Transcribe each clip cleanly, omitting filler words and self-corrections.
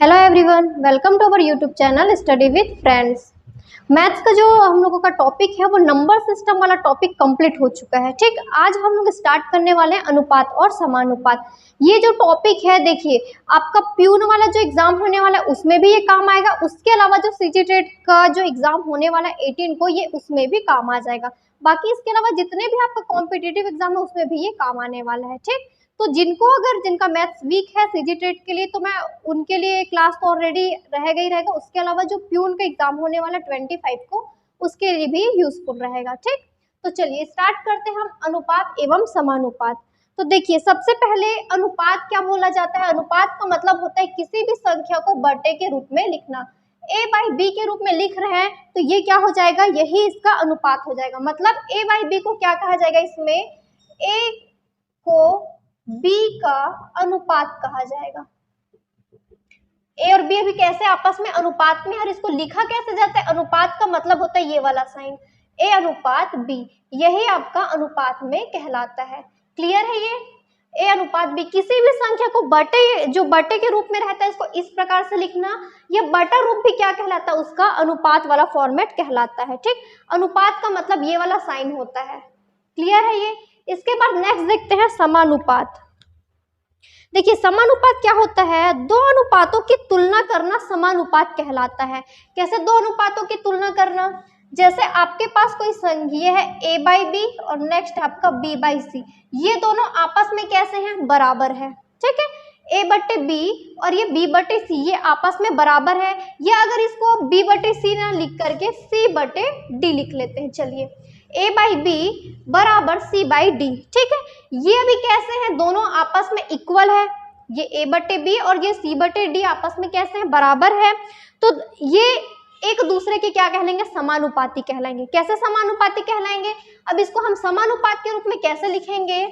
Hello everyone, welcome to our YouTube channel study with friends. Maths का जो हम लोगों का टॉपिक है वो नंबर सिस्टम वाला टॉपिक कंप्लीट हो चुका है। ठीक, आज हम लोग स्टार्ट करने वाले हैं अनुपात और समानुपात। ये जो टॉपिक है देखिए, आपका प्यून वाला जो एग्जाम होने वाला है उसमें भी ये काम आएगा। उसके अलावा जो सीजी टेट का जो एग्जाम होने वाला है 18 को, ये उसमें भी काम आ जाएगा। बाकी इसके अलावा जितने भी आपका कॉम्पिटिटिव एग्जाम है उसमें भी ये काम आने वाला है। ठीक, तो जिनका मैथ्स वीक है सीजी टेट के लिए, तो मैं उनके लिए क्लास तो ऑलरेडी रहेगा ही रहेगा। उसके अलावा जो प्यून का एग्जाम होने वाला 25 को, उसके लिए भी यूजफुल रहेगा। ठीक, तो चलिए स्टार्ट करते हैं हम अनुपात एवं समानुपात। तो देखिए, सबसे पहले अनुपात क्या बोला जाता है। अनुपात का मतलब होता है किसी भी संख्या को बटे के रूप में लिखना। a बाई बी के रूप में लिख रहे हैं तो ये क्या हो जाएगा, यही इसका अनुपात हो जाएगा। मतलब a बाई बी को क्या कहा जाएगा, इसमें a को b का अनुपात कहा जाएगा। a और b अभी कैसे आपस में अनुपात में, और इसको लिखा कैसे जाता है। अनुपात का मतलब होता है ये वाला साइन, a अनुपात b, यही आपका अनुपात में कहलाता है। क्लियर है ये, a अनुपात b। किसी भी संख्या को बटे, जो बटे के रूप में रहता है, इसको इस प्रकार से लिखना। ये बटा रूप भी क्या कहलाता है, उसका अनुपात वाला फॉर्मेट कहलाता है। ठीक, अनुपात का मतलब ये वाला साइन होता है। क्लियर है ये। इसके बाद नेक्स्ट देखते हैं समानुपात। देखिए, समानुपात क्या होता है, दो अनुपातों की तुलना करना समानुपात कहलाता है। कैसे दो अनुपातों की तुलना करना, जैसे आपके पास कोई संख्या है a बाई बी और नेक्स्ट आपका b बाई सी, ये दोनों आपस में कैसे हैं, बराबर है। ठीक है, a बटे b और ये b बटे c, ये आपस में बराबर है। ये अगर इसको b बटे c ना लिख करके c बटे d लिख लेते हैं। चलिए, a बाई बी बराबर c बाई डी। ठीक है, ये अभी कैसे हैं, दोनों आपस में इक्वल है। ये a बटे बी और ये c बटे डी आपस में कैसे हैं, बराबर है। तो ये एक दूसरे के क्या कहलाएंगे, समानुपाती कहलाएंगे। कैसे समानुपाती कहलाएंगे, अब इसको हम समानुपात के रूप में कैसे लिखेंगे,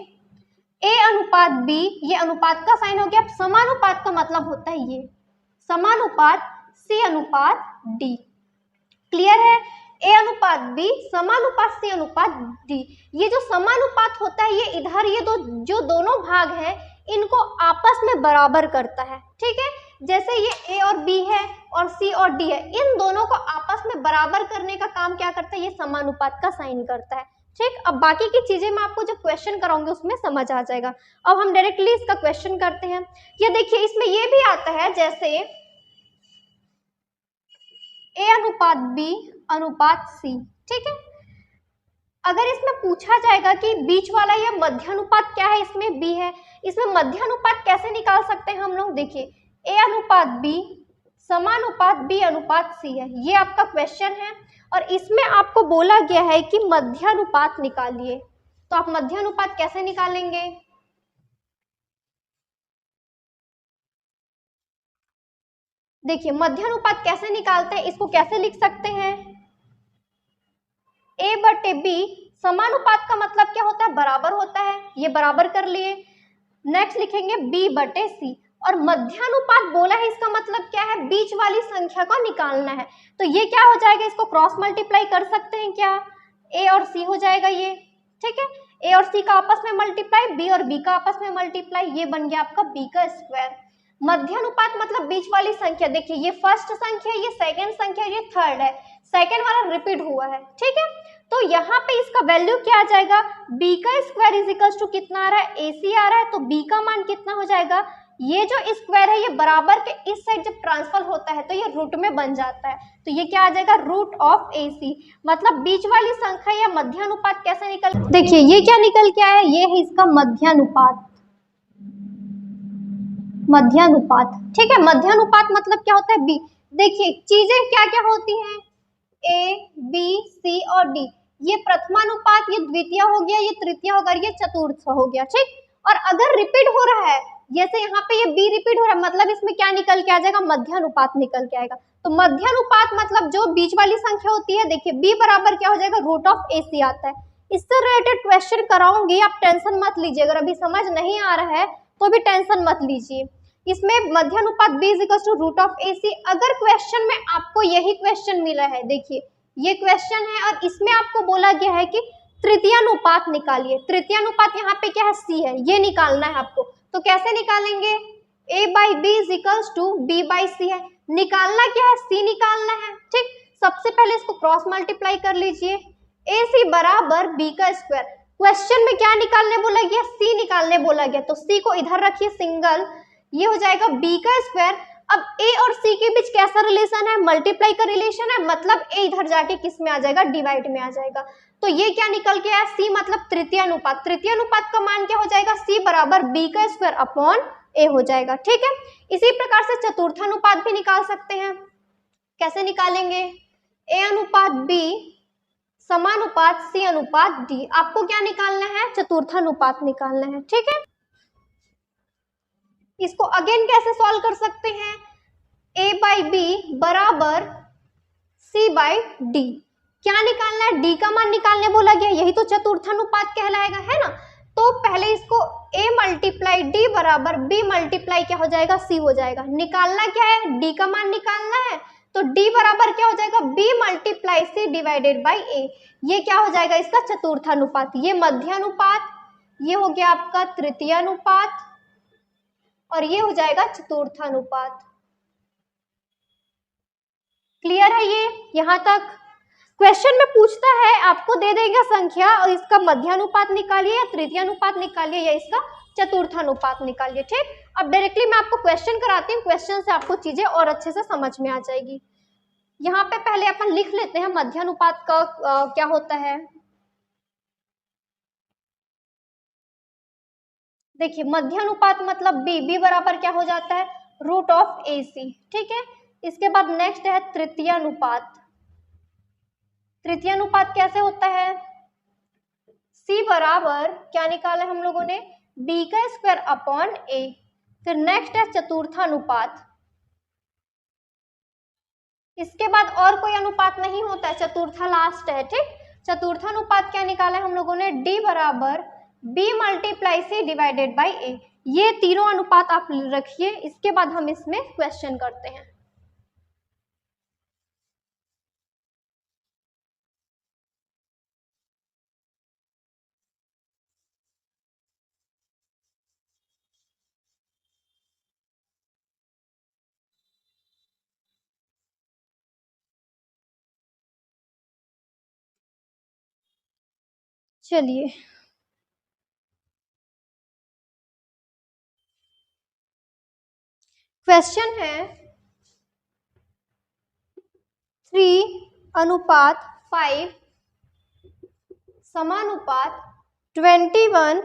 a अनुपात b, ये अनुपात का साइन हो गया। समानुपात का मतलब होता है ये समानुपात c अनुपात d। क्लियर है, a अनुपात b समानुपात c अनुपात d। ये जो समानुपात होता है, ये इधर ये जो दोनों भाग हैं इनको आपस में बराबर करता है। ठीक है, जैसे ये a और b है और c और d है, इन दोनों को आपस में बराबर करने का काम क्या करता है, ये समानुपात का साइन करता है। ठीक, अब बाकी की चीजें मैं आपको जो क्वेश्चन कराऊंगी उसमें समझ आ जाएगा। अब हम डायरेक्टली इसका क्वेश्चन करते हैं। ये देखिए, इसमें ये भी आता है जैसे a अनुपात b अनुपात c। ठीक है, अगर इसमें पूछा जाएगा कि बीच वाला या मध्य अनुपात क्या है, इसमें b है, इसमें मध्य अनुपात कैसे निकाल सकते हैं हम लोग। देखिए, a अनुपात b समानुपात b अनुपात c है, ये आपका क्वेश्चन है और इसमें आपको बोला गया है कि मध्य अनुपात निकालिए। तो आप मध्य अनुपात कैसे निकालेंगे, देखिए मध्य अनुपात कैसे निकालते हैं, इसको कैसे लिख सकते हैं, a बटे b। समानुपात का मतलब क्या होता है, बराबर होता है, ये बराबर कर लिए। नेक्स्ट लिखेंगे b बटे c, और मध्यानुपात बोला है, इसका मतलब क्या है, बीच वाली संख्या को निकालना है। तो ये क्या हो जाएगा, इसको क्रॉस मल्टीप्लाई कर सकते हैं क्या, a और c हो जाएगा ये। ठीक है, a और c का आपस में मल्टीप्लाई, b और b का आपस में मल्टीप्लाई, ये बन गया आपका b का स्क्वायर। मध्यानुपात मतलब बीच वाली संख्या। देखिए, ये फर्स्ट संख्या, ये सेकंड संख्या, ये थर्ड है, सेकंड वाला रिपीट हुआ है। ठीक है, तो यहाँ पे इसका वैल्यू क्या आ जाएगा, b का स्क्वायर इज इक्वल्स टू कितना आ रहा है, ac आ रहा है, तो b का मान कितना हो जाएगा, ये जो स्क्वायर है ये बराबर के इस साइड जब ट्रांसफर होता है तो ये रूट में बन जाता है, तो ये क्या आ जाएगा, रूट ऑफ ac। मतलब बीच वाली संख्या या मध्यानुपात कैसे निकल, देखिए ये क्या निकल के आया, ये है इसका मध्यानुपात। मध्यानुपात, ठीक है, मध्यानुपात मतलब क्या होता है, b। देखिए चीजें क्या क्या होती हैं, a b c और d, ये प्रथमानुपात, ये द्वितीय हो गया, ये तृतीय हो गया, ये चतुर्थ हो गया। ठीक, और अगर रिपीट हो रहा है, जैसे यहाँ पे ये b रिपीट हो रहा है, मतलब इसमें क्या निकल के आ जाएगा, मध्यानुपात निकल के आएगा। तो मध्यानुपात मतलब जो बीच वाली संख्या होती है, देखिए b बराबर क्या हो जाएगा, रूट ऑफ ac आता है। इससे रिलेटेड क्वेश्चन कराऊंगी, आप टेंशन मत लीजिए। अगर अभी समझ नहीं आ रहा है तो भी टेंशन मत लीजिए। इसमें मध्यानुपात b is equal to root of ac। अगर क्वेश्चन में आपको यही क्वेश्चन मिला है, देखिए ये क्वेश्चन है और इसमें आपको बोला गया है कि तृतीय अनुपात निकालिए। तृतीय अनुपात यहाँ पे क्या है, c है, ये निकालना है आपको। तो कैसे निकालेंगे, a by B is equals to b by C है। निकालना क्या है, c निकालना है। ठीक, सबसे पहले इसको क्रॉस मल्टीप्लाई कर लीजिए, ए सी बराबर बी का स्क्वायर। क्वेश्चन में क्या निकालने बोला गया, c निकालने बोला गया, तो c को इधर रखिए सिंगल, ये हो जाएगा b का स्क्वायर। अब a और c के बीच कैसा रिलेशन है, मल्टीप्लाई का रिलेशन है, मतलब a इधर जाके किस में आ जाएगा, डिवाइड में आ जाएगा। तो ये क्या निकल के आया, c मतलब तृतीय अनुपात। तृतीय अनुपात का मान क्या हो जाएगा, c बराबर b का स्क्वायर अपॉन a हो जाएगा। ठीक है, इसी प्रकार से चतुर्थानुपात भी निकाल सकते हैं। कैसे निकालेंगे, a अनुपात b समानुपात c अनुपात d। आपको क्या निकालना है, चतुर्थानुपात निकालना है। ठीक है, इसको अगेन कैसे सॉल्व कर सकते हैं, a बाई बी बराबर c बाई डी। क्या निकालना है, d का मान निकालने बोला गया, यही तो चतुर्थानुपात कहलाएगा, है ना। तो पहले इसको a मल्टीप्लाई डी बराबर b मल्टीप्लाई क्या हो जाएगा, c हो जाएगा। निकालना क्या है, d का मान निकालना है, तो d बराबर क्या हो जाएगा, b multiply c divided by a। ये क्या हो जाएगा, इसका चतुर्थानुपात। ये मध्यानुपात, ये हो गया आपका तृतीय अनुपात, और ये हो जाएगा चतुर्थानुपात। क्लियर है ये यहां तक। क्वेश्चन में पूछता है, आपको दे देगा संख्या और इसका मध्यानुपात निकालिए या तृतीय अनुपात निकालिए या इसका चतुर्थानुपात निकालिए। ठीक, अब डायरेक्टली मैं आपको क्वेश्चन कराती हूँ, क्वेश्चन से आपको चीजें और अच्छे से समझ में आ जाएगी। यहाँ पे पहले अपन लिख लेते हैं मध्यानुपात का क्या होता है। देखिए मध्यानुपात मतलब b बराबर क्या हो जाता है, रूट ऑफ AC। ठीक है, इसके बाद नेक्स्ट है तृतीय अनुपात। तृतीय अनुपात कैसे होता है, c बराबर क्या निकाला हम लोगों ने, b का स्क्वायर अपॉन a। फिर नेक्स्ट है चतुर्थानुपात, इसके बाद और कोई अनुपात नहीं होता है, चतुर्था लास्ट है। ठीक, चतुर्थानुपात क्या निकाला है हम लोगों ने, d बराबर b multiply c divided by a। ये तीनों अनुपात आप रखिए, इसके बाद हम इसमें क्वेश्चन करते हैं। चलिए क्वेश्चन है 3:5 समानुपात 21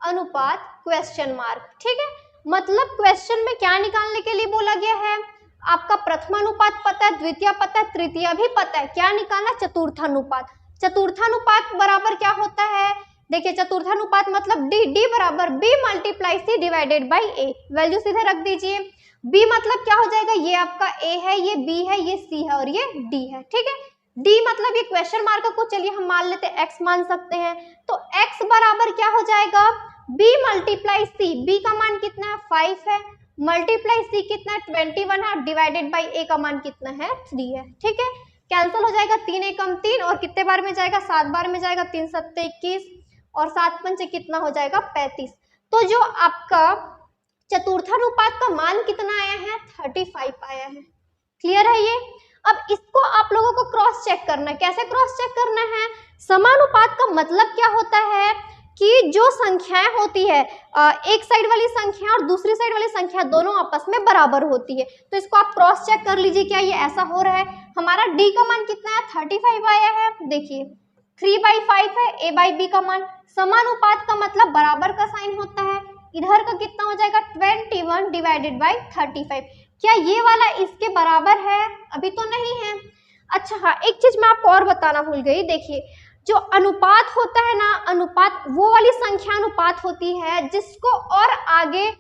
अनुपात क्वेश्चन मार्क। ठीक है, मतलब क्वेश्चन में क्या निकालने के लिए बोला गया है, आपका प्रथमानुपात पता है, द्वितीय पता है, तृतीय भी पता है, क्या निकालना, चतुर्थानुपात। चतुर्थानुपात बराबर क्या होता है, देखिए चतुर्थानुपात मतलब d बराबर b multiply c divided by a। Value सीधे रख दीजिए, b मतलब क्या हो जाएगा, ये आपका a है, ये b है, ये c है और ये d है। ठीक है, d मतलब ये क्वेश्चन मार्क को चलिए हम मान लेते हैं x मान सकते हैं, तो x बराबर क्या हो जाएगा, b मल्टीप्लाई c। b का मान कितना है, 5 है, मल्टीप्लाई c कितना है, 21 है, डिवाइडेड बाई a का मान कितना है, 3 है। ठीक है, कैंसिल हो जाएगा, 3 एकम 3 और कितने बार में जाएगा, 7 बार में जाएगा, 3 सत्ते 21 और 7 पंचे कितना हो जाएगा, 35। तो जो आपका चतुर्थानुपात का मान कितना आया है, 35 आया है। क्लियर है ये। अब इसको आप लोगों को क्रॉस चेक करना है। कैसे क्रॉस चेक करना है, समानुपात का मतलब क्या होता है कि जो संख्याएं होती है, एक साइड वाली संख्या और दूसरी साइड वाली संख्या दोनों आपस में बराबर होती है। तो इसको आप क्रॉस चेक कर लीजिए, क्या ये ऐसा हो रहा है। हमारा d का मान कितना है, 35 आया है। देखिए 3/5 है a बाई बी का मान। समानुपात का मतलब बराबर का साइन होता है, इधर का कितना हो जाएगा, 21 डिवाइडेड बाई 35। क्या ये वाला इसके बराबर है, अभी तो नहीं है। अच्छा हाँ, एक चीज मैं आपको और बताना भूल गई। देखिए जो अनुपात होता है ना, अनुपात वो वाली संख्या अनुपात होती है जिसको और आगे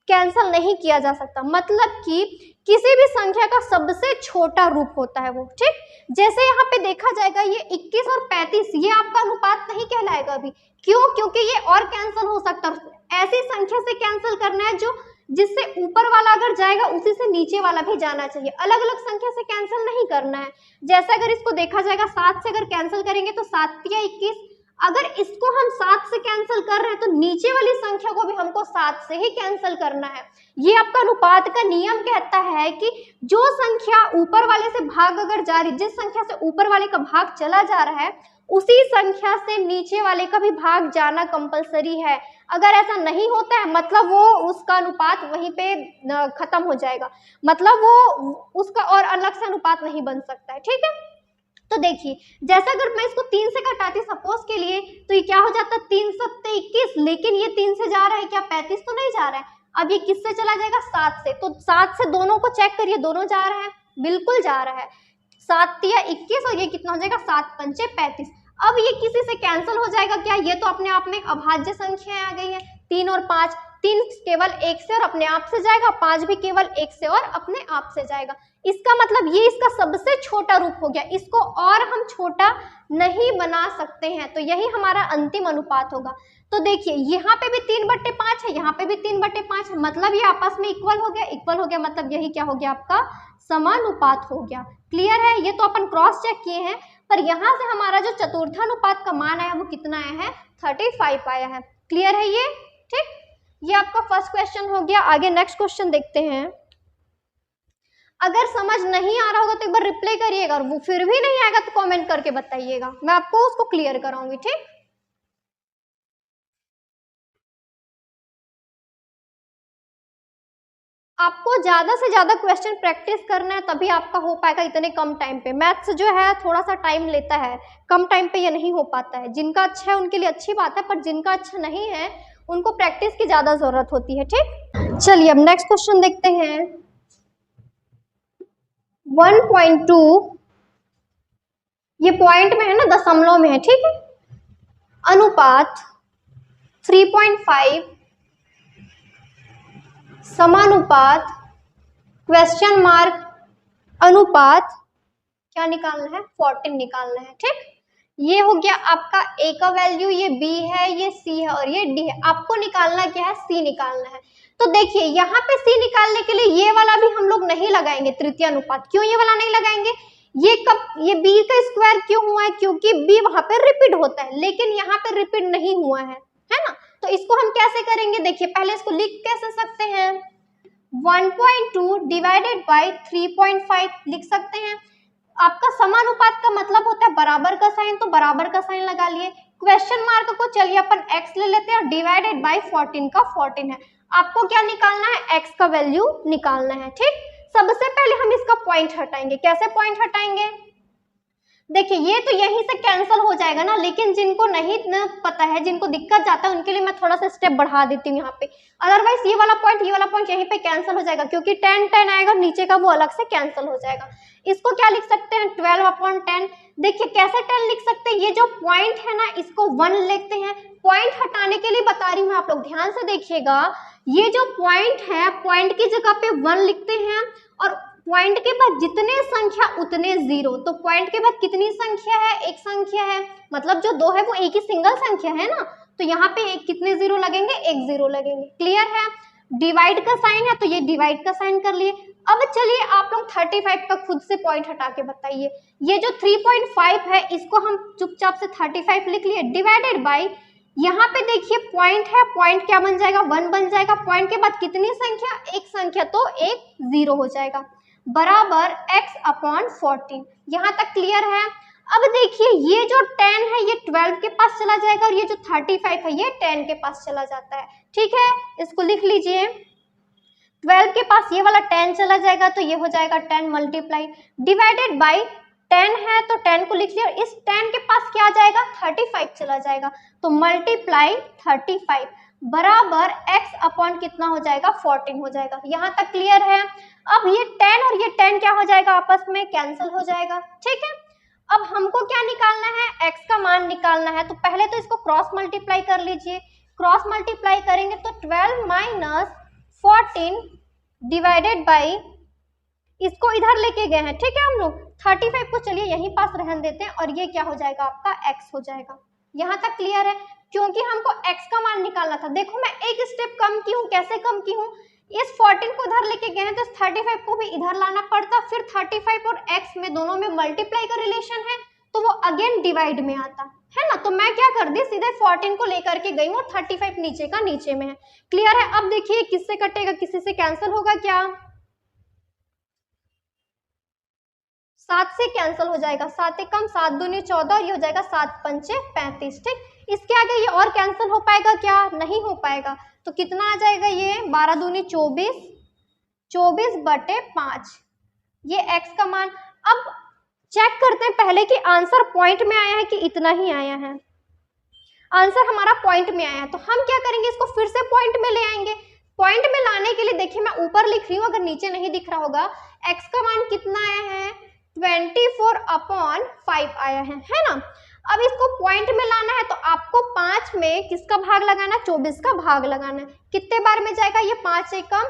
कैंसिल नहीं किया जा सकता, मतलब कि किसी भी संख्या का सबसे छोटा रूप होता है वो। ठीक, जैसे यहाँ पे देखा जाएगा ये 21 और 35, ये आपका अनुपात नहीं कहलाएगा अभी। क्यों, क्योंकि ये और कैंसिल हो सकता है। ऐसी संख्या से कैंसिल करना है जो जिससे ऊपर वाला अगर जाएगा उसी से नीचे वाला भी जाना चाहिए, अलग अलग संख्या से कैंसिल नहीं करना है। जैसे अगर इसको देखा जाएगा 7 से अगर कैंसिल करेंगे तो 7 या 21, अगर इसको हम 7 से कैंसिल कर रहे हैं तो नीचे वाली संख्या को भी हमको 7 से ही कैंसिल करना है। ये आपका अनुपात का नियम कहता है कि जो संख्या ऊपर वाले से भाग अगर जा रही, जिस संख्या से ऊपर वाले का भाग चला जा रहा है उसी संख्या से नीचे वाले का भी भाग जाना कंपलसरी है। अगर ऐसा नहीं होता है मतलब वो उसका अनुपात वहीं पे खत्म हो जाएगा, मतलब वो उसका और अलग से अनुपात नहीं बन सकता है। ठीक है, तो देखिए जैसा अगर मैं इसको 3 से घटाती सपोज के लिए तो ये क्या हो जाता है 3 सत्ते 21, लेकिन ये 3 से जा रहा है क्या 35 तो नहीं जा रहा है। अब ये किससे चला जाएगा 7 से, तो 7 से दोनों को चेक करिए, दोनों जा रहा है, बिल्कुल जा रहा है। 7 या 21 और ये कितना हो जाएगा 7 पंचे 35। अब ये किसी से कैंसिल हो जाएगा क्या, ये तो अपने आप में एक अभाज्य संख्या आ गई है। 3 और 5, 3 केवल 1 से और अपने आप से जाएगा, 5 भी केवल 1 से और अपने आप से जाएगा। इसका मतलब ये इसका सबसे छोटा रूप हो गया, इसको और हम छोटा नहीं बना सकते हैं, तो यही हमारा अंतिम अनुपात होगा। तो देखिए यहाँ पे भी 3/5 है, यहाँ पे भी 3/5 है, मतलब ये आपस में इक्वल हो गया, इक्वल हो गया मतलब यही क्या हो गया आपका समानुपात हो गया। क्लियर है, ये तो अपन क्रॉस चेक किए हैं, पर यहाँ से हमारा जो चतुर्थानुपात का मान आया वो कितना आया है 35 आया है। क्लियर है ये, ठीक, ये आपका फर्स्ट क्वेश्चन हो गया। आगे नेक्स्ट क्वेश्चन देखते हैं। अगर समझ नहीं आ रहा होगा तो एक बार रिप्लाई करिएगा, और वो फिर भी नहीं आएगा तो कमेंट करके बताइएगा, मैं आपको उसको क्लियर कराऊंगी। ठीक, आपको ज्यादा से ज्यादा क्वेश्चन प्रैक्टिस करना है तभी आपका हो पाएगा इतने कम टाइम पे। मैथ्स जो है थोड़ा सा टाइम लेता है, कम टाइम पे ये नहीं हो पाता है। जिनका अच्छा है उनके लिए अच्छी बात है, पर जिनका अच्छा नहीं है उनको प्रैक्टिस की ज्यादा जरूरत होती है। ठीक, चलिए अब नेक्स्ट क्वेश्चन देखते हैं। 1.2 ये पॉइंट में है ना, दशमलव में है। ठीक है, अनुपात 3.5 समानुपात क्वेश्चन मार्क अनुपात क्या निकालना है 14 निकालना है। ठीक, ये हो गया आपका ए का वैल्यू, ये बी है, ये सी है और ये डी है। आपको निकालना क्या है सी निकालना है। तो देखिए यहाँ पे सी निकालने के लिए ये वाला भी हम लोग नहीं लगाएंगे तृतीय अनुपात। क्यों ये वाला नहीं लगाएंगे, ये कब, ये बी का स्क्वायर क्यों हुआ है, क्योंकि बी वहां पे रिपीट होता है लेकिन यहाँ पे रिपीट नहीं हुआ है ना। तो इसको हम कैसे करेंगे, देखिए पहले इसको लिख कैसे सकते हैं, 1.2 डिवाइडेड बाई 3.5 लिख सकते हैं। आपका समानुपात का मतलब होता है बराबर का साइन, तो बराबर का साइन लगा लिए। क्वेश्चन मार्क को चलिए अपन x ले लेते हैं और डिवाइडेड बाई 14 का 14 है। आपको क्या निकालना है x का वैल्यू निकालना है। ठीक, सबसे पहले हम इसका पॉइंट हटाएंगे। कैसे पॉइंट हटाएंगे, देखिए ये तो यहीं से कैंसिल हो जाएगा ना, लेकिन जिनको नहीं न पता है, जिनको दिक्कत जाता है उनके लिए मैं थोड़ा सा स्टेप बढ़ा देती हूँ यहाँ पे। अदरवाइज ये वाला पॉइंट यहीं पे कैंसिल हो जाएगा, क्योंकि 10 आएगा नीचे का वो अलग से कैंसिल हो जाएगा। इसको क्या लिख सकते हैं 12/10। देखिए कैसे 10 लिख सकते हैं, ये जो पॉइंट है ना इसको 1 लिखते हैं। पॉइंट हटाने के लिए बता रही हूँ, आप लोग ध्यान से देखिएगा। ये जो पॉइंट है, पॉइंट की जगह पे 1 लिखते हैं और पॉइंट के बाद जितने संख्या उतने जीरो। तो पॉइंट के बाद कितनी संख्या है, एक संख्या है, मतलब जो 2 है वो एक ही सिंगल संख्या है ना, तो यहाँ पे कितने जीरो लगेंगे, एक जीरो लगेंगे। क्लियर है, डिवाइड का साइन है तो ये डिवाइड का साइन कर लिए। अब चलिए आप लोग 35 का खुद से पॉइंट हटा के बताइए। ये जो 3.5 है इसको हम चुपचाप से 35 लिख लिए, डिवाइडेड बाई यहाँ पे देखिए पॉइंट है, पॉइंट क्या बन जाएगा 1 बन जाएगा। पॉइंट के बाद कितनी संख्या, एक संख्या, तो एक जीरो हो जाएगा, बराबर x/14। यहाँ तक क्लियर है। अब देखिए ये जो 10 है ये 12 के पास चला जाएगा और ये जो 35 है ये 10 के पास चला जाता है। ठीक है, इसको लिख लीजिए, 12 के पास ये वाला 10 चला जाएगा तो ये हो जाएगा 10 मल्टीप्लाई डिवाइडेड बाई 10 है तो 10 को लिख लिया, इस 10 के पास क्या आ जाएगा 35 चला जाएगा, तो मल्टीप्लाई 35 बराबर x/ कितना हो जाएगा 14 हो जाएगा। यहाँ तक क्लियर है। अब ये 10 और ये 10 क्या हो जाएगा आपस में कैंसिल हो जाएगा। ठीक है, अब हमको क्या निकालना है, x का मान निकालना है। तो पहले तो इसको क्रॉस मल्टीप्लाई कर लीजिए, क्रॉस मल्टीप्लाई करेंगे तो 12 माइनस 14 डिवाइडेड बाई, इसको इधर लेके गए हैं। ठीक है, हम लोग 35 को चलिए यहीं पास रहने देते हैं और ये क्या हो जाएगा आपका x हो जाएगा। यहाँ तक क्लियर है, क्योंकि हमको x का मान निकालना था। देखो मैं एक स्टेप कम की हूँ, कैसे कम की हूँ, इस 14 को इधर लेके गए हैं तो इस 35 को भी इधर लाना पड़ता, फिर 35 और x में दोनों में मल्टीप्लाई का रिलेशन है तो वो अगेन डिवाइड में आता है ना। तो मैं क्या कर दी, सीधे 14 को लेकर के गई हूँ और 35 नीचे का नीचे में है। क्लियर है। अब देखिए किससे कटेगा, किसी से कैंसिल होगा क्या, 7 से कैंसिल हो जाएगा, 7 एक कम 7 दूनी 14 और ये हो जाएगा 7 पंचे 35। ठीक, इसके आगे ये और कैंसिल हो पाएगा क्या, नहीं हो पाएगा। तो कितना आ जाएगा ये 12 दूनी 24, 24 बटे 5, ये x का मान। अब चेक करते हैं पहले कि आंसर पॉइंट में आया है कि इतना ही आया है। आंसर हमारा पॉइंट में आया है, तो हम क्या करेंगे, इसको फिर से पॉइंट में ले आएंगे। पॉइंट में लाने के लिए देखिए मैं ऊपर लिख रही हूँ, अगर नीचे नहीं दिख रहा होगा, x का मान कितना आया है 24/5 आया है ना। अब इसको पॉइंट में लाना है तो आपको 5 में किसका भाग लगाना है, 24 का भाग लगाना है। कितने बार में जाएगा ये, 5 से कम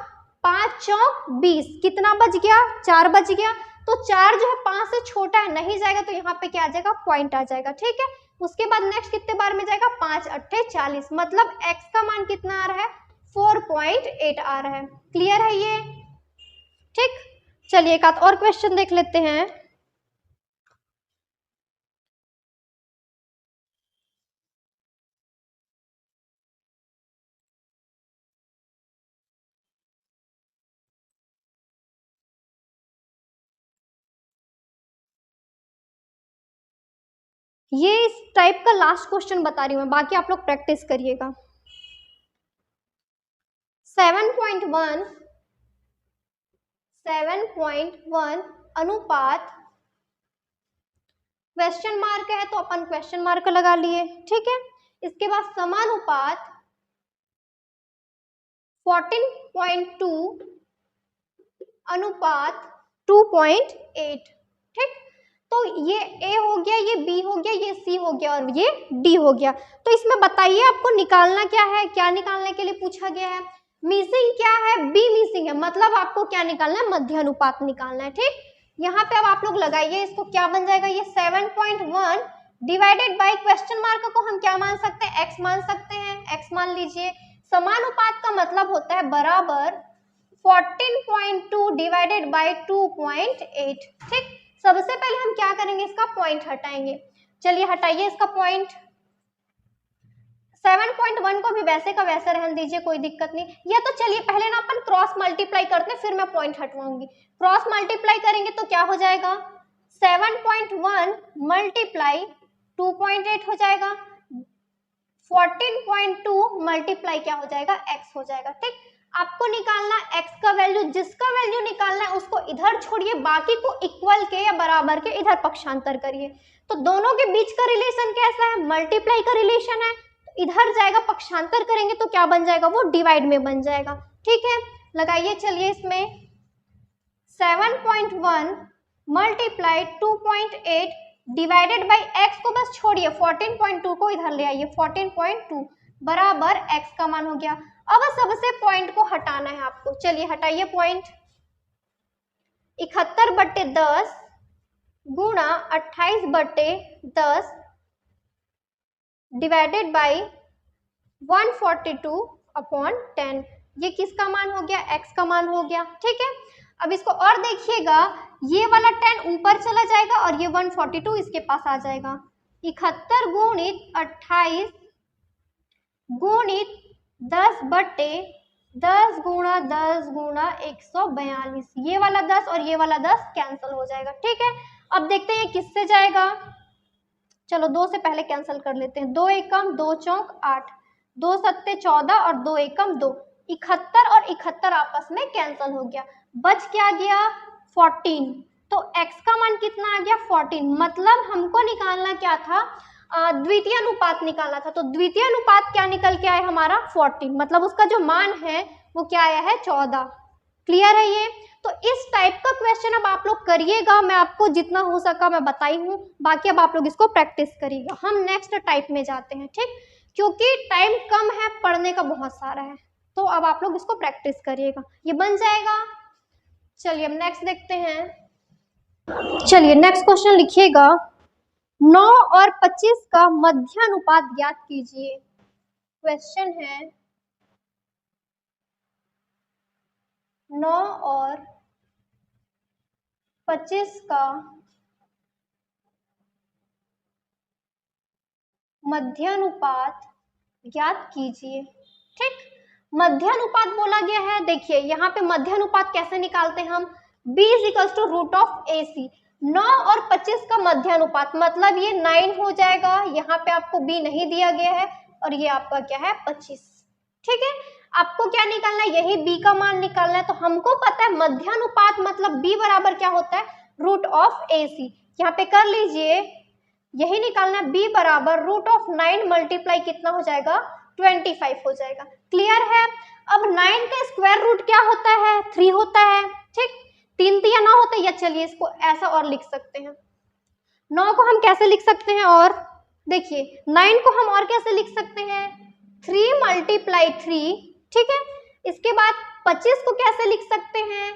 5 चौक 20, कितना बच गया, 4 बच गया। तो 4 जो है 5 से छोटा है, नहीं जाएगा, तो यहाँ पे क्या आ जाएगा, पॉइंट आ जाएगा। ठीक है, उसके बाद नेक्स्ट कितने बार में जाएगा, 5 अट्ठे 40, मतलब x का मान कितना आ रहा है 4.8 आ रहा है। क्लियर है ये। ठीक, चलिए एक आध और क्वेश्चन देख लेते हैं। ये इस टाइप का लास्ट क्वेश्चन बता रही हूँ मैं, बाकी आप लोग प्रैक्टिस करिएगा। 7.1 अनुपात, क्वेश्चन मार्क है तो अपन क्वेश्चन मार्क लगा लिए। ठीक है, इसके बाद समानुपात 14.2 अनुपात 2.8। ठीक, तो ये A हो गया, ये B हो गया, ये C हो गया और ये D हो गया। तो इसमें बताइए आपको निकालना क्या है, क्या निकालने के लिए पूछा गया है, मिसिंग क्या है, B मिसिंग है, मतलब आपको क्या निकालना है, मध्य अनुपात निकालना है। ठीक, यहाँ पे अब आप लोग लगाइए, इसको क्या बन जाएगा, ये 7.1 डिवाइडेड बाय क्वेश्चन मार्क को हम क्या मान सकते हैं, x मान सकते हैं, x मान लीजिए। समानुपात का मतलब होता है बराबर 14.2 डिवाइडेड बाय 2.8। ठीक, सबसे पहले हम क्या करेंगे, इसका पॉइंट हटाएंगे। चलिए हटाइए इसका पॉइंट। 7.1 को भी वैसे का वैसे रहने दीजिए, कोई दिक्कत नहीं। या तो चलिए पहले ना अपन क्रॉस मल्टीप्लाई करते हैं, फिर मैं पॉइंट हटवाऊंगी। क्रॉस मल्टीप्लाई करेंगे तो क्या हो जाएगा, 7.1 मल्टीप्लाई 2.8 हो जाएगा, 14.2 मल्टीप्लाई क्या हो जाएगा, x हो जाएगा। ठीक, आपको निकालना x का वैल्यू, जिसका वैल्यू निकालना है उसको इधर छोड़िए, बाकी को इक्वल के या बराबर के इधर पक्षांतर करिए। तो दोनों के बीच का रिलेशन कैसा है, मल्टीप्लाई का रिलेशन है, इधर जाएगा, पक्षांतर करेंगे तो क्या बन जाएगा, वो डिवाइड में बन जाएगा। ठीक है, लगाइए। चलिए इसमें 7.1 मल्टीप्लाई 2.8 डिवाइडेड बाय x को बस छोड़िए, 14.2 को इधर ले आइए, 14.2 बराबर x का मान हो गया। अब सबसे पॉइंट को हटाना है आपको, चलिए हटाइए पॉइंट। 71/10 गुणा 28/10 डिवाइडेड बाई 142/10, ये किसका मान हो गया, x का मान हो गया। ठीक है, अब इसको और देखिएगा, ये वाला 10 ऊपर चला जाएगा और ये 142 इसके पास आ जाएगा। 71 गुणित 28 गुणित 10/10 गुणा 10 गुणा 142, ये वाला 10 और ये वाला 10 कैंसिल हो जाएगा। ठीक है, अब देखते हैं किससे जाएगा। चलो 2 से पहले कैंसिल कर लेते हैं, 2 एकम 2 चौक 8, 2 सत्ते 14 और 2 एकम 2, 71 और 71 आपस में कैंसिल हो गया, बच क्या गया 14। तो x का मान कितना आ गया 14, मतलब हमको निकालना क्या था, द्वितीय अनुपात निकालना था। तो द्वितीय अनुपात क्या निकल के आया हमारा 14, मतलब उसका जो मान है वो क्या आया है 14। क्लियर है ये। तो इस टाइप का क्वेश्चन अब आप लोग करिएगा, मैं आपको जितना हो सका मैं बताई हूँ, बाकी अब आप लोग इसको प्रैक्टिस करिएगा। हम नेक्स्ट टाइप में जाते हैं। ठीक, क्योंकि टाइम कम है, पढ़ने का बहुत सारा है, तो अब आप लोग इसको प्रैक्टिस करिएगा, ये बन जाएगा। चलिए अब नेक्स्ट देखते हैं। चलिए नेक्स्ट क्वेश्चन लिखिएगा, 9 और 25 का मध्य अनुपात ज्ञात कीजिए। क्वेश्चन है 9 और 25 का मध्यानुपात ज्ञात कीजिए। ठीक, मध्यानुपात बोला गया है। देखिए यहाँ पे मध्यानुपात कैसे निकालते हैं हम, b is root of AC। 9 और 25 का मध्यानुपात मतलब ये 9 हो जाएगा। यहाँ पे आपको b नहीं दिया गया है और ये आपका क्या है 25। ठीक है, आपको क्या निकालना है, यही b का मान निकालना है। तो हमको पता है मध्यानुपात मतलब b बराबर क्या होता है, रूट ऑफ AC। यहाँ पे कर लीजिए, यही निकालना है, b बराबर रूट ऑफ 9 मल्टीप्लाई कितना हो जाएगा 25 हो जाएगा। क्लियर है। अब 9 का स्क्वायर रूट क्या होता है, 3 होता है। ठीक, 3 3 या 9 होता है, या चलिए इसको ऐसा और लिख सकते हैं। 9 को हम कैसे लिख सकते हैं, और देखिए 9 को हम और कैसे लिख सकते हैं, 3 मल्टीप्लाई 3। ठीक है, इसके बाद 25 को कैसे लिख सकते हैं,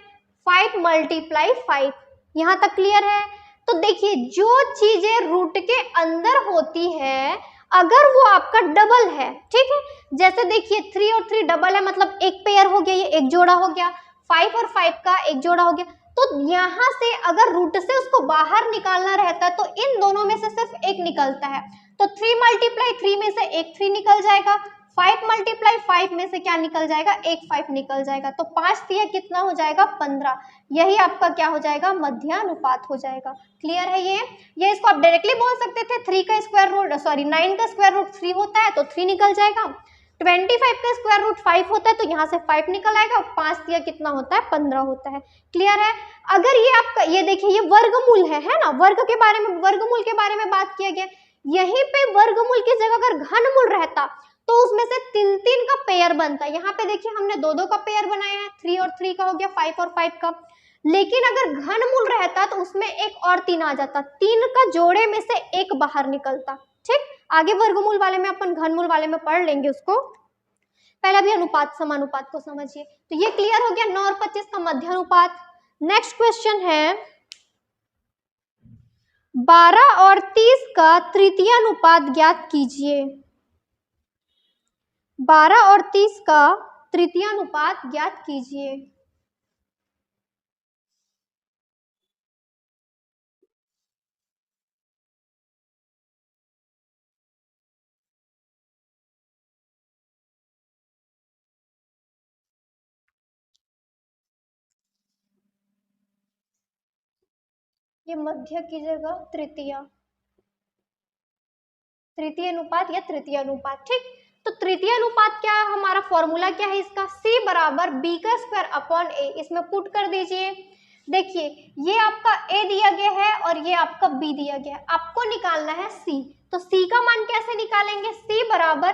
5 मल्टीप्लाई 5। यहाँ तक क्लियर है। तो देखिए जो चीजें रूट के अंदर होती है अगर वो आपका डबल है, ठीक है, जैसे देखिए 3 और 3 डबल है मतलब एक पेयर हो गया, ये एक जोड़ा हो गया, 5 और 5 का एक जोड़ा हो गया। तो यहाँ से अगर रूट से उसको बाहर निकालना रहता है तो इन दोनों में से सिर्फ एक निकलता है। तो 3 मल्टीप्लाई 3 में से एक 3 निकल जाएगा, 5 मल्टीप्लाई 5 में से क्या निकल जाएगा, एक 5 निकल जाएगा। तो 5 3 कितना हो जाएगा 15। यही आपका क्या हो जाएगा, मध्यानुपात हो जाएगा। क्लियर है ये इसको आप डायरेक्टली बोल सकते थे, 3 का स्क्वायर रूट 9 का स्क्वायर रूट 3 होता है तो 3 निकल जाएगा। 25 का स्क्वायर रूट 5 होता है तो यहाँ से 5 निकल आएगा, 5 3 कितना होता है 15 होता है। क्लियर है। अगर ये आपका ये देखिए ये वर्गमूल है ना, वर्गमूल के बारे में बात किया गया। यहीं पे वर्गमूल की जगह अगर घनमूल रहता तो उसमें से 3 3 का पेयर बनता है। यहाँ पे देखिए हमने 2 2 का पेयर बनाया है, 3 और 3 का हो गया, 5 और 5 का। लेकिन अगर घनमूल रहता तो उसमें एक और 3 आ जाता, 3 का जोड़े में से एक बाहर निकलता। ठीक, आगे वर्गमूल वाले में अपन घनमूल वाले में पढ़ लेंगे उसको, पहले अभी अनुपात समानुपात को समझिए। तो ये क्लियर हो गया 9 और 25 का मध्यानुपात। नेक्स्ट क्वेश्चन है 12 और 30 का तृतीयानुपात ज्ञात कीजिए। 12 और 30 का तृतीयानुपात ज्ञात कीजिए। ये मध्य की जगह तृतीय अनुपात या तृतीय अनुपात। ठीक, तो तृतीय अनुपात क्या है, हमारा फॉर्मूला क्या है इसका, c बराबर b का स्क्वायर अपॉन a। इसमें पुट कर दीजिए। देखिए ये आपका a दिया गया है और ये आपका b दिया गया है, आपको निकालना है c। तो c का मान कैसे निकालेंगे, c बराबर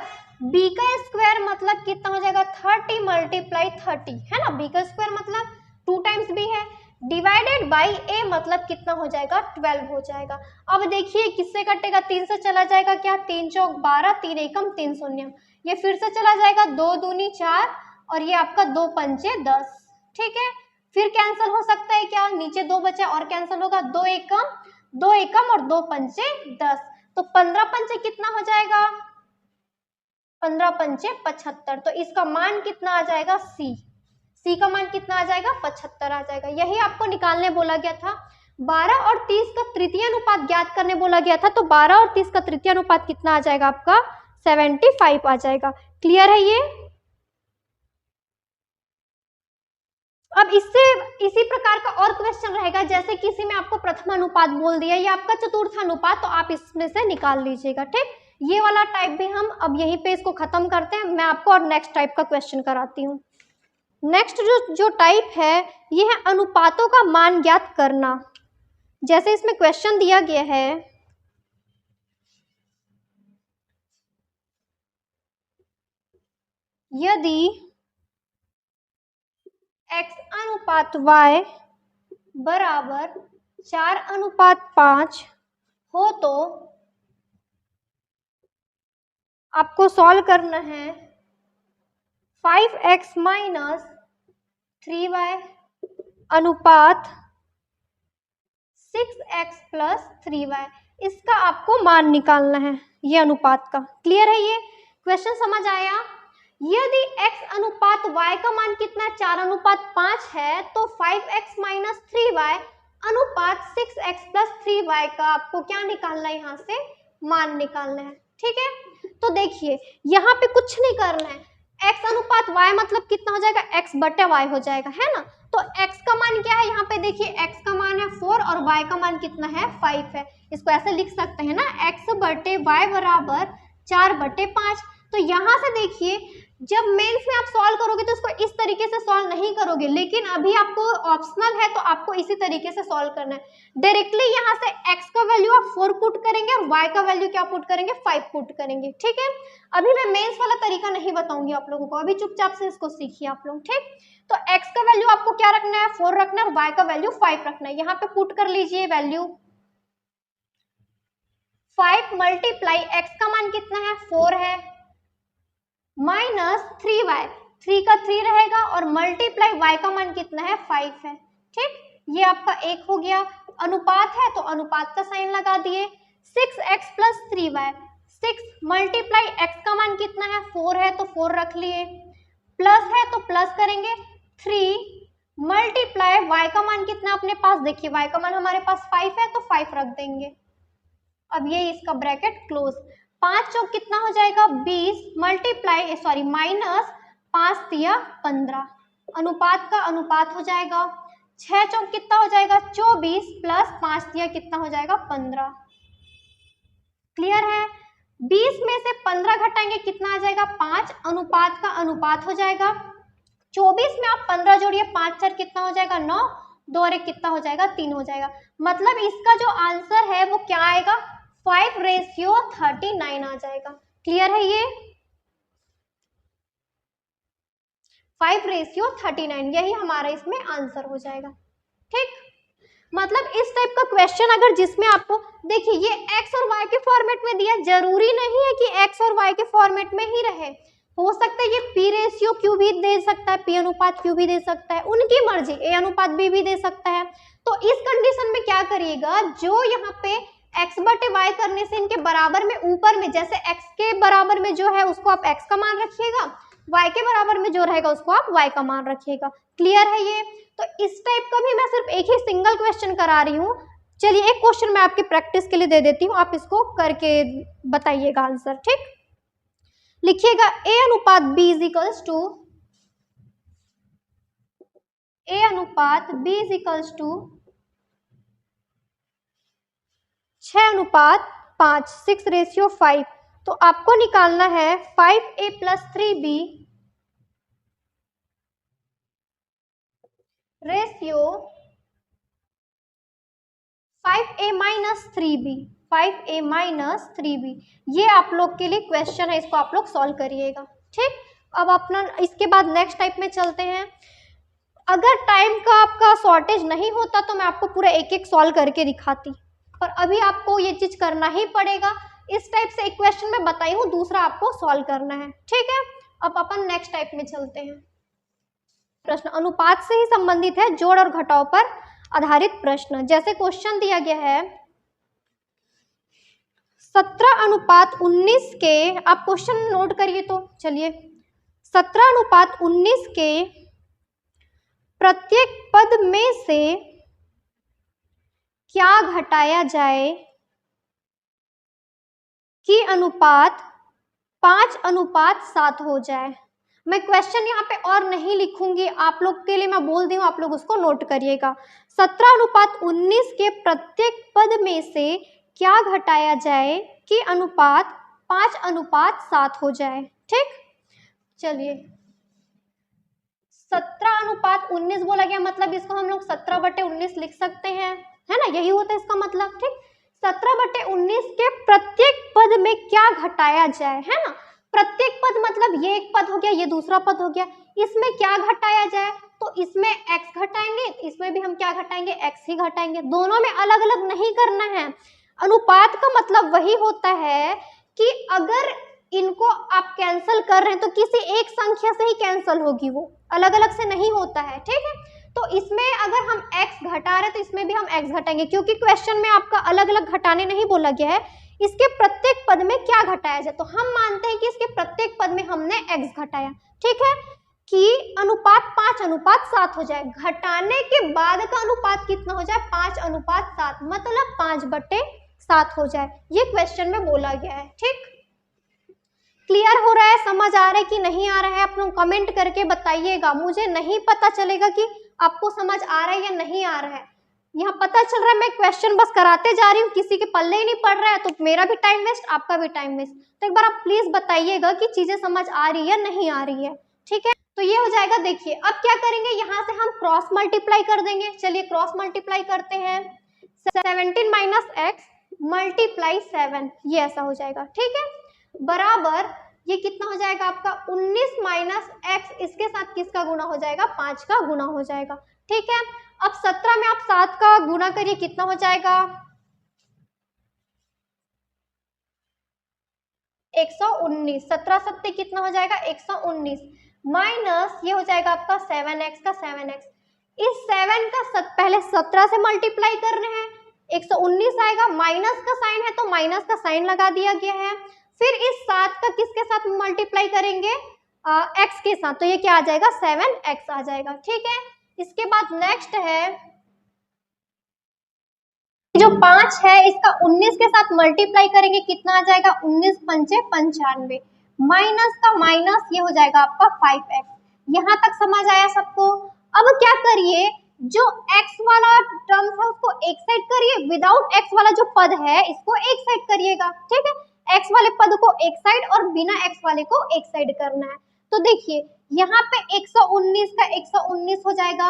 b का स्क्वायर मतलब कितना हो जाएगा 30 मल्टीप्लाई 30 है ना, b का स्क्वायर मतलब 2 टाइम्स b है, डिवाइडेड बाई a मतलब कितना हो जाएगा 12 हो जाएगा। अब देखिए किससे कटेगा, 3 से चला जाएगा, क्या 3 चौक 12, 3 एकम 3 शून्य, ये फिर से चला जाएगा, 2 दूनी 4 और ये आपका 2 पंचे 10। ठीक है, फिर कैंसिल हो सकता है, क्या नीचे 2 बचा और कैंसिल होगा, 2 एकम और 2 पंचे 10। तो 15 पंचे कितना हो जाएगा, 15 पंचे 75। तो इसका मान कितना आ जाएगा C का मान कितना आ जाएगा 75 आ जाएगा। यही आपको निकालने बोला गया था। 12 और 30 का तृतीय अनुपात ज्ञात करने बोला गया था, तो 12 और 30 का तृतीय अनुपात कितना आ जाएगा आपका 75 आ जाएगा। क्लियर है ये। अब इससे इसी प्रकार का और क्वेश्चन रहेगा, जैसे किसी में आपको प्रथम अनुपात बोल दिया या आपका चतुर्थ अनुपात, तो आप इसमें से निकाल लीजिएगा। ठीक, ये वाला टाइप भी हम अब यहीं पे इसको खत्म करते हैं, मैं आपको और नेक्स्ट टाइप का क्वेश्चन कराती हूँ। नेक्स्ट जो टाइप है ये है अनुपातों का मान ज्ञात करना। जैसे इसमें क्वेश्चन दिया गया है, यदि x अनुपात y बराबर 4:5 हो तो आपको सॉल्व करना है 5x माइनस 3y अनुपात 6x प्लस 3y, इसका आपको मान निकालना है, ये अनुपात का। क्लियर है ये क्वेश्चन, समझ आया। यदि x अनुपात y का मान कितना 4:5 है तो 5x माइनस 3y अनुपात 6x प्लस 3y का आपको क्या निकालना है, यहाँ से मान निकालना है। ठीक है, तो देखिए यहाँ पे कुछ नहीं करना है, x अनुपात y मतलब कितना हो जाएगा, x बटे y हो जाएगा, है ना। तो x का मान क्या है, यहाँ पे देखिए x का मान है 4 और y का मान कितना है 5 है। इसको ऐसे लिख सकते हैं ना, x बटे y बराबर 4 बटे 5। तो यहाँ से देखिए जब मेंस में आप सॉल्व करोगे तो इसको इस तरीके से सॉल्व नहीं करोगे, लेकिन अभी आपको ऑप्शनल है तो आपको इसी तरीके से सॉल्व करना है। डायरेक्टली यहाँ से x का वैल्यू आप 4 पुट करेंगे और y का वैल्यू क्या पुट करेंगे, 5 पुट करेंगे, ठीक है। अभी मैं मेंस वाला तरीका नहीं बताऊंगी आप लोगों को, अभी चुपचाप से इसको सीखिए आप लोग, ठीक। तो x का वैल्यू आपको क्या रखना है, 4 रखना है और y का वैल्यू 5 रखना है। यहाँ पे पुट कर लीजिए वैल्यू, 5 मल्टीप्लाई x का मान कितना है 4 है, माइनस 3y, 3 का 3 रहेगा और मल्टीप्लाई y का मान कितना है 5 है, ठीक। ये आपका एक हो गया, अनुपात है तो अनुपात का साइन लगा दिए। 6x plus 3y, 6 multiply x का मान कितना है 4 है तो 4 रख लिए, प्लस है तो प्लस करेंगे, 3 मल्टीप्लाई y का मान कितना अपने पास, देखिए y का मान हमारे पास 5 है तो 5 रख देंगे। अब ये इसका ब्रैकेट क्लोज, 5 चौक कितना हो जाएगा 20 मल्टीप्लाई सॉरी माइनस 5 दिया 15, अनुपात का अनुपात हो जाएगा, 6 चौक कितना हो जाएगा 24 प्लस 5 दिया कितना हो जाएगा 15। क्लियर है, 20 में से 15 घटाएंगे कितना आ जाएगा 5, अनुपात का अनुपात हो जाएगा, 24 में आप 15 जोड़िए, 5 4 कितना हो जाएगा 9, 2 और 1 कितना हो जाएगा 3 हो जाएगा। मतलब इसका जो आंसर है वो क्या आएगा, 5:39 आ जाएगा। क्लियर है, ये 5:39 यही हमारा इसमें आंसर हो जाएगा, ठीक। मतलब इस टाइप का क्वेश्चन अगर जिसमें आपको देखिए ये x और y के फॉर्मेट में दिया, जरूरी नहीं है कि x और y के फॉर्मेट में ही रहे, हो सकता है ये p रेशियो q भी दे सकता है, p अनुपात q भी दे सकता है, उनकी मर्जी, a अनुपात b भी दे सकता है। तो इस कंडीशन में क्या करिएगा, जो यहाँ पे x बटे y करने से इनके बराबर में ऊपर में, जैसे x के बराबर में जो है उसको आप x का मान रखिएगा, y के बराबर में जो रहेगा उसको आप y का मान रखिएगा। क्लियर है ये, तो इस टाइप का भी मैं सिर्फ एक ही सिंगल क्वेश्चन करा रही हूँ। चलिए एक क्वेश्चन मैं आपकी प्रैक्टिस के लिए दे देती हूँ, आप इसको करके बताइएगा आंसर, ठीक। लिखिएगा a अनुपात b is equals to, a अनुपात b इज इक्वल्स टू 6:5, 6:5। तो आपको निकालना है 5a plus 3b ratio 5a minus 3b, 5a minus 3b। ये आप लोग के लिए क्वेश्चन है, इसको आप लोग सॉल्व करिएगा, ठीक। अब अपना इसके बाद नेक्स्ट टाइप में चलते हैं। अगर टाइम का आपका शॉर्टेज नहीं होता तो मैं आपको पूरा एक एक सॉल्व करके दिखाती, पर अभी आपको ये चीज करना ही पड़ेगा। इस टाइप से एक क्वेश्चन मैं बताई हूँ, दूसरा आपको सॉल्व करना है, ठीक है। अब अपन नेक्स्ट टाइप में चलते हैं। प्रश्न अनुपात से ही संबंधित है, जोड़ और घटाव पर आधारित प्रश्न। जैसे क्वेश्चन दिया गया है 17:19 के, आप क्वेश्चन नोट करिए तो चलिए, 17:19 के प्रत्येक पद में से क्या घटाया जाए कि अनुपात 5:7 हो जाए। मैं क्वेश्चन यहाँ पे और नहीं लिखूंगी, आप लोग के लिए मैं बोल दी हूँ, आप लोग उसको नोट करिएगा। 17:19 के प्रत्येक पद में से क्या घटाया जाए कि अनुपात 5:7 हो जाए, ठीक। चलिए 17:19 बोला गया, मतलब इसको हम लोग 17/19 लिख सकते हैं, है ना, यही होता है इसका मतलब, ठीक। 17/19 के प्रत्येक पद में क्या घटाया जाए, है ना। प्रत्येक पद मतलब ये एक पद हो गया, ये दूसरा पद हो गया, इसमें क्या घटाया जाए, तो इसमें x घटाएंगे, इसमें भी हम क्या घटाएंगे, x ही घटाएंगे, दोनों में अलग अलग नहीं करना है। अनुपात का मतलब वही होता है कि अगर इनको आप कैंसिल कर रहे हैं तो किसी एक संख्या से ही कैंसिल होगी, वो अलग अलग से नहीं होता है, ठीक है। तो इसमें अगर हम x घटा रहे हैं तो इसमें भी हम x घटाएंगे, क्योंकि क्वेश्चन में आपका अलग अलग घटाने नहीं बोला गया है, इसके प्रत्येक पद में क्या घटाया जाए। तो हम मानते हैं कि इसके प्रत्येक पद में हमने x घटाया, ठीक है, कि अनुपात 5:7 हो जाए। घटाने के बाद का अनुपात कितना हो जाए, 5:7, मतलब 5/7 हो जाए, ये क्वेश्चन में बोला गया है, ठीक। क्लियर हो रहा है, समझ आ रहा है कि नहीं आ रहा है? आप लोग कमेंट करके बताइएगा, मुझे नहीं पता चलेगा कि आपको समझ आ रहा है या नहीं आ रहा है। यहाँ पता चल रहा है मैं क्वेश्चन बस कराते जा रही हूँ, किसी के पल्ले ही नहीं पड़ रहा है, तो मेरा भी टाइम वेस्ट, आपका भी टाइम वेस्ट। तो एक बार आप प्लीज बताइएगा कि चीजें समझ आ रही है नहीं आ रही है, ठीक है? तो ये हो जाएगा। देखिए अब क्या करेंगे, यहाँ से हम क्रॉस मल्टीप्लाई कर देंगे। चलिए क्रॉस मल्टीप्लाई करते हैं। 17 माइनस एक्स मल्टीप्लाई 7, ये ऐसा हो जाएगा, ठीक है? बराबर ये कितना हो जाएगा आपका 19 माइनस एक्स, इसके साथ किसका गुना हो जाएगा, 5 का गुना हो जाएगा, ठीक है? अब 17 में आप 7 का गुना करिए, कितना हो जाएगा 119। 17 सत्ते कितना हो जाएगा 119, माइनस ये हो जाएगा आपका 7x का 7x। इस 7 का पहले 17 से मल्टीप्लाई कर रहे हैं, 119 आएगा, माइनस का साइन है तो माइनस का साइन लगा दिया गया है। फिर इस 7 का किसके साथ मल्टीप्लाई करेंगे, x के साथ, तो ये क्या आ जाएगा 7x आ जाएगा, ठीक है? इसके बाद नेक्स्ट है जो 5 है, इसका 19 के साथ मल्टीप्लाई करेंगे, कितना आ जाएगा 19 पंचे 95, माइनस का माइनस ये हो जाएगा आपका 5x। यहाँ तक समझ आया सबको? अब क्या करिए, जो x वाला टर्म है उसको एक साइड करिए, विदाउट x वाला जो पद है इसको एक साइड करिएगा, ठीक है? x वाले पद को एक साइड और बिना x वाले को एक साइड करना है। तो देखिए यहाँ पे 119 का 119 हो जाएगा,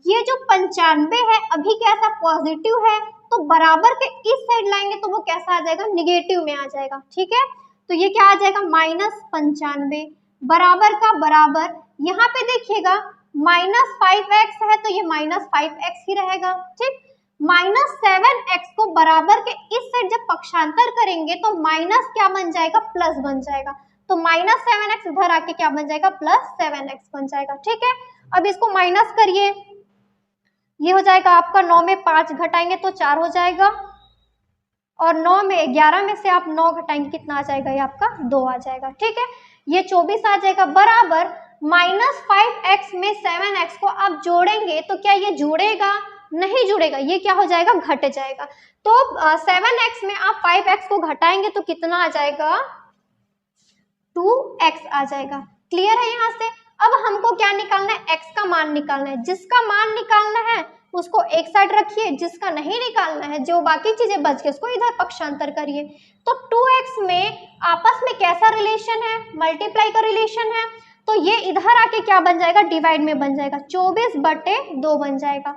ये जो 95 है अभी कैसा पॉजिटिव है, तो बराबर के इस साइड लाएंगे तो वो कैसा आ जाएगा, निगेटिव में आ जाएगा, ठीक है? तो ये क्या आ जाएगा -95 बराबर का बराबर, यहाँ पे देखिएगा -5x है तो ये -5x ही रहेगा, ठीक? -7x को बराबर के इस साइड जब पक्षांतर करेंगे तो माइनस क्या बन जाएगा, प्लस बन जाएगा, तो -7x इधर आके क्या बन जाएगा, +7x बन जाएगा, ठीक है? अब इसको माइनस करिए, ये हो जाएगा आपका 9 में 5 घटाएंगे तो 4 हो जाएगा, और 9 में 11 में से आप 9 घटाएंगे कितना आ जाएगा, ये आपका 2 आ जाएगा, ठीक है? ये 24 आ जाएगा, बराबर -5x में 7x को आप जोड़ेंगे तो क्या ये जुड़ेगा, नहीं जुड़ेगा, ये क्या हो जाएगा, घट जाएगा। तो 7x में आप 5x को घटाएंगे तो कितना आ जाएगा, 2x आ जाएगा। क्लियर है? यहाँ से अब हमको क्या निकालना है, x का मान निकालना है। जिसका मान निकालना है उसको एक साइड रखिए, जिसका नहीं निकालना है, जो बाकी चीजें बच गई उसको इधर पक्षांतर करिए। तो 2x में आपस में कैसा रिलेशन है, मल्टीप्लाई का रिलेशन है, तो ये इधर आके क्या बन जाएगा, डिवाइड में बन जाएगा, 24/2 बन जाएगा।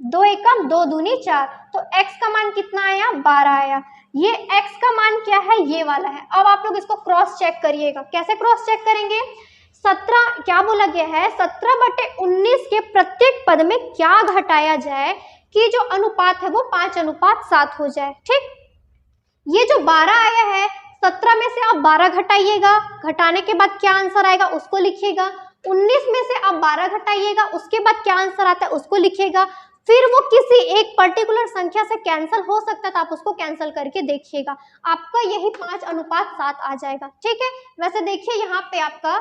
2 एकम 2 दूनी 4, तो x का मान कितना आया, 12 आया। ये x का मान क्या है, ये वाला है। अब आप लोग इसको क्रॉस चेक करिएगा, कैसे क्रॉस चेक करेंगे, 17 क्या बोला गया है, 17/19 के प्रत्येक पद में क्या घटाया जाए कि जो अनुपात है वो 5:7 हो जाए, ठीक? ये जो 12 आया है, 17 में से आप 12 घटाइएगा, घटाने के बाद क्या आंसर आएगा उसको लिखिएगा। 19 में से आप 12 घटाइएगा, उसके बाद क्या आंसर आता है उसको लिखिएगा। फिर वो किसी एक पर्टिकुलर संख्या से कैंसिल हो सकता है तो आप उसको कैंसिल करके देखिएगा, आपका यही 5:7 आ जाएगा, ठीक है? वैसे देखिए यहाँ पे आपका,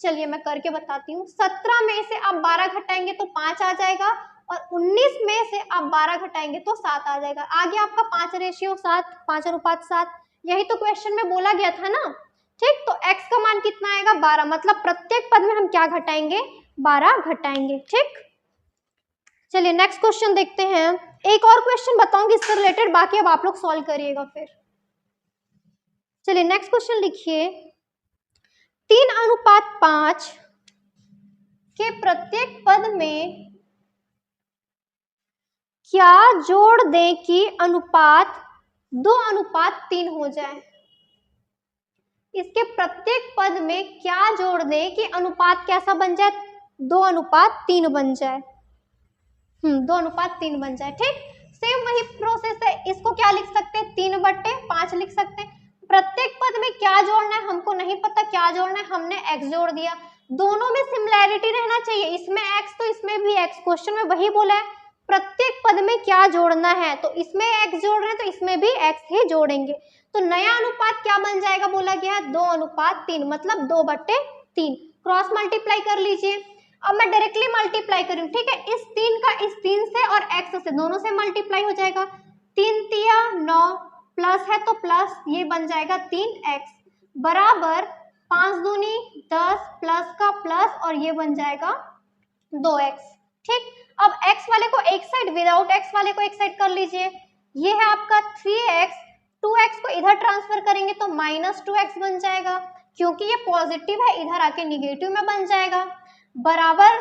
चलिए मैं करके बताती हूँ, 17 में से आप 12 घटाएंगे तो 5 आ जाएगा, और 19 में से आप 12 घटाएंगे तो 7 आ जाएगा। आगे आपका 5:7, 5:7, यही तो क्वेश्चन में बोला गया था ना, ठीक? तो x का मान कितना आएगा, 12, मतलब प्रत्येक पद में हम क्या घटाएंगे, 12 घटाएंगे, ठीक? चलिए नेक्स्ट क्वेश्चन देखते हैं। एक और क्वेश्चन बताऊंगी इससे रिलेटेड, बाकी अब आप लोग सॉल्व करिएगा फिर। चलिए नेक्स्ट क्वेश्चन लिखिए, 3:5 के प्रत्येक पद में क्या जोड़ दें कि अनुपात 2:3 हो जाए। इसके प्रत्येक पद में क्या जोड़ दें कि अनुपात कैसा बन जाए, 2:3 बन जाए। 2:3 बन जाए, ठीक? सेम वही प्रोसेस है, इसको क्या लिख सकते हैं, 3/5 लिख सकते हैं। प्रत्येक पद में क्या जोड़ना है हमको नहीं पता, क्या जोड़ना है, हमने x जोड़ दिया। दोनों में सिमिलैरिटी रहना चाहिए, इसमें x तो इसमें भी x, क्वेश्चन में वही बोला है प्रत्येक पद में क्या जोड़ना है, तो इसमें x जोड़ रहे हैं तो इसमें भी x ही जोड़ेंगे। तो नया अनुपात क्या बन जाएगा, बोला गया है 2:3, मतलब 2/3। क्रॉस मल्टीप्लाई कर लीजिए। अब मैं डायरेक्टली मल्टीप्लाई करूँ, ठीक है? इस 3 का इस 3 से और x से, दोनों से मल्टीप्लाई हो जाएगा। 3 तिया 9, प्लस है तो प्लस, ये बन जाएगा 3x, बराबर 5 दूनी 10 प्लस का प्लस और ये बन जाएगा 2x। ठीक, अब x वाले को एक साइड, विदाउट x वाले को एक साइड कर लीजिए। ये है आपका 3x, 2x को इधर ट्रांसफर करेंगे तो -2x बन जाएगा, क्योंकि ये पॉजिटिव है इधर आके निगेटिव में बन जाएगा। बराबर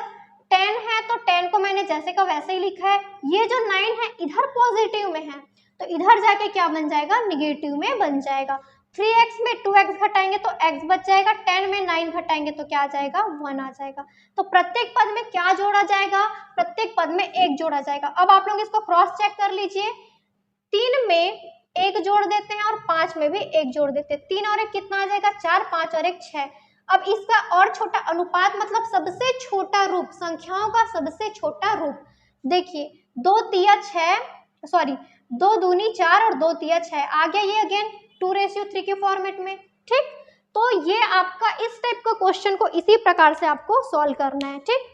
10 है तो 10 को मैंने जैसे का वैसे ही लिखा है। ये जो 9 है इधर पॉजिटिव में है तो इधर जाके क्या बन जाएगा, निगेटिव में बन जाएगा। 3x में 2x घटाएंगे तो x बच जाएगा, 10 में 9 घटाएंगे तो क्या आ जाएगा, 1 आ जाएगा। तो प्रत्येक पद में क्या जोड़ा जाएगा, प्रत्येक पद में 1 जोड़ा जाएगा। अब आप लोग इसको क्रॉस चेक कर लीजिए, 3 में 1 जोड़ देते हैं और 5 में भी 1 जोड़ देते हैं, 3 और 1 कितना आ जाएगा, 4, 5 और 1 6। अब इसका और छोटा अनुपात मतलब सबसे छोटा रूप, संख्याओं का सबसे छोटा रूप देखिए, 2 तिया 6, सॉरी 2 दूनी 4 और 2 तिया 6 आ गया, ये अगेन 2:3 के फॉर्मेट में। ठीक, तो ये आपका इस टाइप का क्वेश्चन को इसी प्रकार से आपको सॉल्व करना है। ठीक,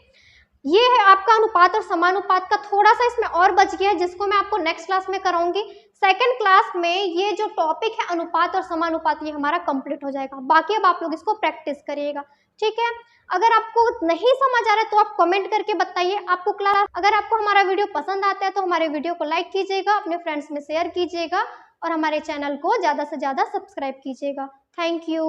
ये है आपका अनुपात और समानुपात का, थोड़ा सा इसमें और बच गया है जिसको मैं आपको नेक्स्ट क्लास में कराऊंगी। सेकंड क्लास में ये जो टॉपिक है अनुपात और समानुपात ये हमारा कंप्लीट हो जाएगा, बाकी अब आप लोग इसको प्रैक्टिस करिएगा। ठीक है, अगर आपको नहीं समझ आ रहा है तो आप कमेंट करके बताइए आपको क्लास। अगर आपको हमारा वीडियो पसंद आता है तो हमारे वीडियो को लाइक कीजिएगा, अपने फ्रेंड्स में शेयर कीजिएगा और हमारे चैनल को ज़्यादा से ज़्यादा सब्सक्राइब कीजिएगा। Thank you.